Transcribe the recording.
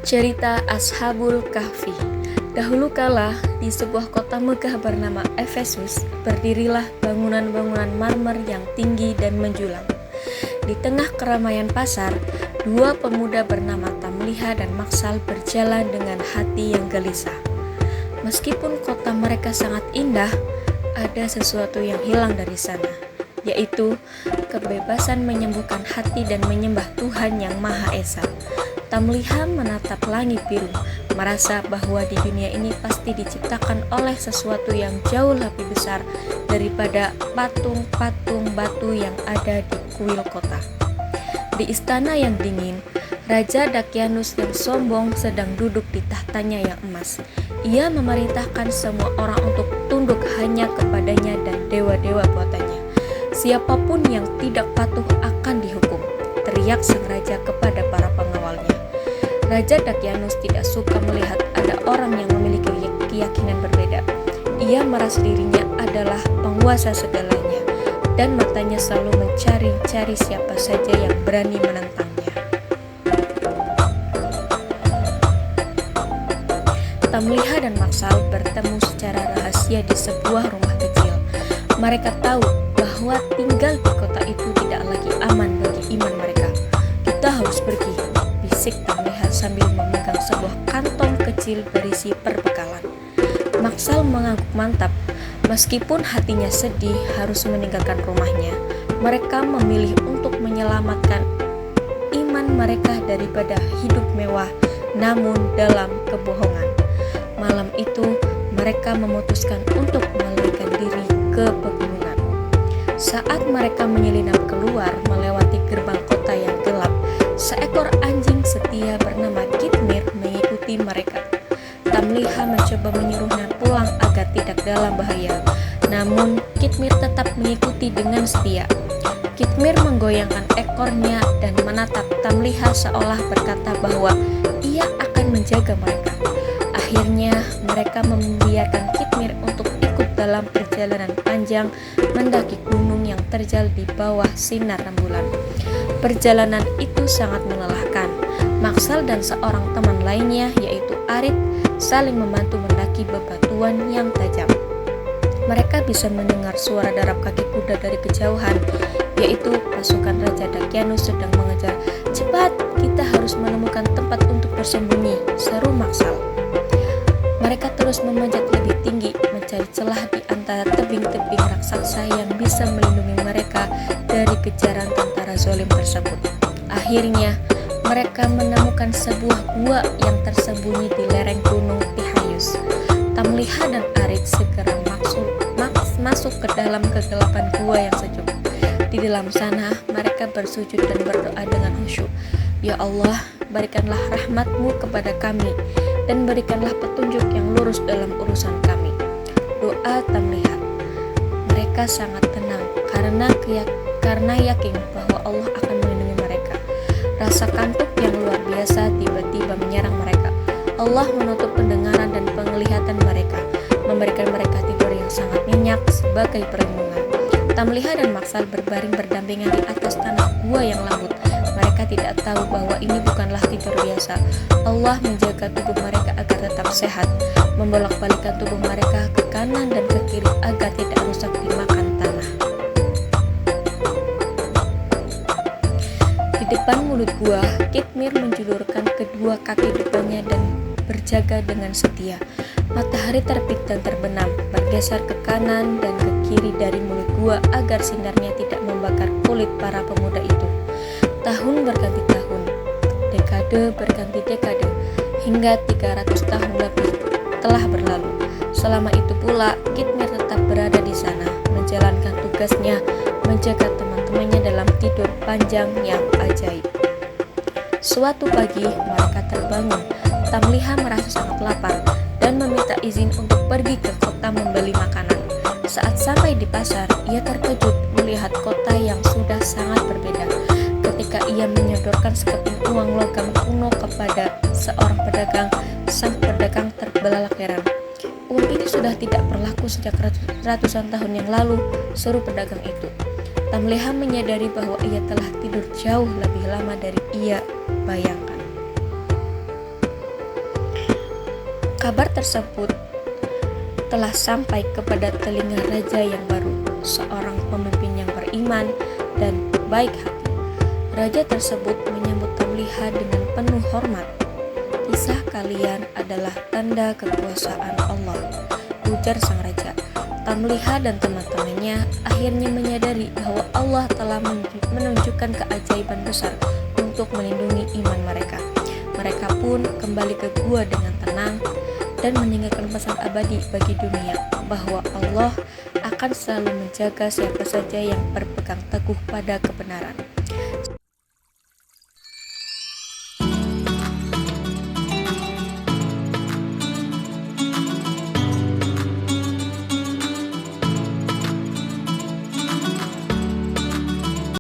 Cerita Ashabul Kahfi. Dahulu kala, di sebuah kota megah bernama Efesus, berdirilah bangunan-bangunan marmer yang tinggi dan menjulang. Di tengah keramaian pasar, dua pemuda bernama Tamliha dan Maksal berjalan dengan hati yang gelisah. Meskipun kota mereka sangat indah, ada sesuatu yang hilang dari sana, yaitu kebebasan menyembuhkan hati dan menyembah Tuhan yang Maha Esa. Tamliha menatap langit biru, merasa bahwa di dunia ini pasti diciptakan oleh sesuatu yang jauh lebih besar daripada patung-patung batu yang ada di kuil kota. Di istana yang dingin, Raja Dakyanus yang sombong sedang duduk di tahtanya yang emas. Ia memerintahkan semua orang untuk tunduk hanya kepadanya dan dewa-dewa buatannya. Siapapun yang tidak patuh akan dihukum, teriak sang raja kepada para pengawalnya. Raja Dakyanus tidak suka melihat ada orang yang memiliki keyakinan berbeda. Ia merasa dirinya adalah penguasa segalanya, dan matanya selalu mencari-cari siapa saja yang berani menentangnya. Tamliha dan Maksal bertemu secara rahasia di sebuah rumah kecil. Mereka tahu bahwa tinggal di kota itu tidak lagi aman bagi iman mereka. "Kita harus pergi," bisik Tamliha sambil memegang sebuah kantong kecil berisi perbekalan. Maksal mengangguk mantap. Meskipun hatinya sedih harus meninggalkan rumahnya, mereka memilih untuk menyelamatkan iman mereka daripada hidup mewah namun dalam kebohongan. Malam itu mereka memutuskan untuk melarikan diri ke pegunungan. Saat mereka menyelinap keluar melewati gerbang kota yang gelap, seekor anjing setia bernama Kitmir mengikuti mereka. Tamliha mencoba menyuruhnya pulang agar tidak dalam bahaya, namun Kitmir tetap mengikuti dengan setia. Kitmir menggoyangkan ekornya dan menatap Tamliha seolah berkata bahwa ia akan menjaga mereka. Akhirnya mereka membiarkan Kitmir untuk ikut dalam perjalanan panjang mendaki gunung yang terjal di bawah sinar rembulan. Perjalanan itu sangat melelahkan. Maksal dan seorang teman lainnya yaitu Arit saling membantu mendaki bebatuan yang tajam. Mereka bisa mendengar suara derap kaki kuda dari kejauhan, yaitu pasukan Raja Dakyanus sedang mengejar. "Cepat, kita harus menemukan tempat untuk bersembunyi," seru Maksal. Mereka terus memanjat lebih tinggi, mencari celah di antara tebing-tebing raksasa yang bisa melindungi mereka dari kejaran tentara zalim tersebut. Akhirnya, mereka menemukan sebuah gua yang tersembunyi di lereng gunung Tihayus. Tamliha dan Arit segera masuk ke dalam kegelapan gua yang sejuk. Di dalam sana, mereka bersujud dan berdoa dengan khusyuk. "Ya Allah, berikanlah rahmat-Mu kepada kami, dan berikanlah petunjuk yang lurus dalam urusan kami," doa Tamliha. Mereka sangat tenang karena yakin bahwa Allah akan melindungi mereka. Rasa kantuk yang luar biasa tiba-tiba menyerang mereka. Allah menutup pendengaran dan penglihatan mereka, memberikan mereka tidur yang sangat nyenyak sebagai perlindungan. Tamliha dan Maksal berbaring berdampingan di atas tanah gua yang lembut. Mereka tidak tahu bahwa ini bukanlah tidur biasa. Allah menjaga tubuh mereka agar tetap sehat, membolak-balikan tubuh mereka ke kanan dan ke kiri agar tidak rusak dimakan tanah. Di depan mulut gua, Kitmir menjulurkan kedua kaki depannya dan berjaga dengan setia. Matahari terbit dan terbenam, bergeser ke kanan dan ke kiri dari mulut gua agar sinarnya tidak membakar kulit para pemuda itu. Tahun berganti tahun, dekade berganti dekade, hingga 300 tahun lebih telah berlalu. Selama itu pula, Kitmir tetap berada di sana, menjalankan tugasnya, menjaga teman-temannya dalam tidur panjang yang ajaib. Suatu pagi, mereka terbangun. Tamliha merasa sangat lapar dan meminta izin untuk pergi ke kota membeli makanan. Saat sampai di pasar, ia terkejut melihat kota yang sudah sangat berbeda. Ketika ia menyodorkan sekeping uang logam kuno kepada seorang pedagang, sang pedagang terbelalak heran. "Uang ini sudah tidak berlaku sejak ratusan tahun yang lalu," seru pedagang itu. Tamliha menyadari bahwa ia telah tidur jauh lebih lama dari ia bayangkan. Kabar tersebut telah sampai kepada telinga raja yang baru, seorang pemimpin yang beriman dan baik hati. Raja tersebut menyambut Tamliha dengan penuh hormat. Kisah kalian adalah tanda kekuasaan Allah, ujar sang raja. Tamliha dan teman-temannya akhirnya menyadari bahwa Allah telah menunjukkan keajaiban besar untuk melindungi iman mereka. Mereka pun kembali ke gua dengan tenang dan meninggalkan pesan abadi bagi dunia bahwa Allah akan selalu menjaga siapa saja yang berpegang teguh pada kebenaran.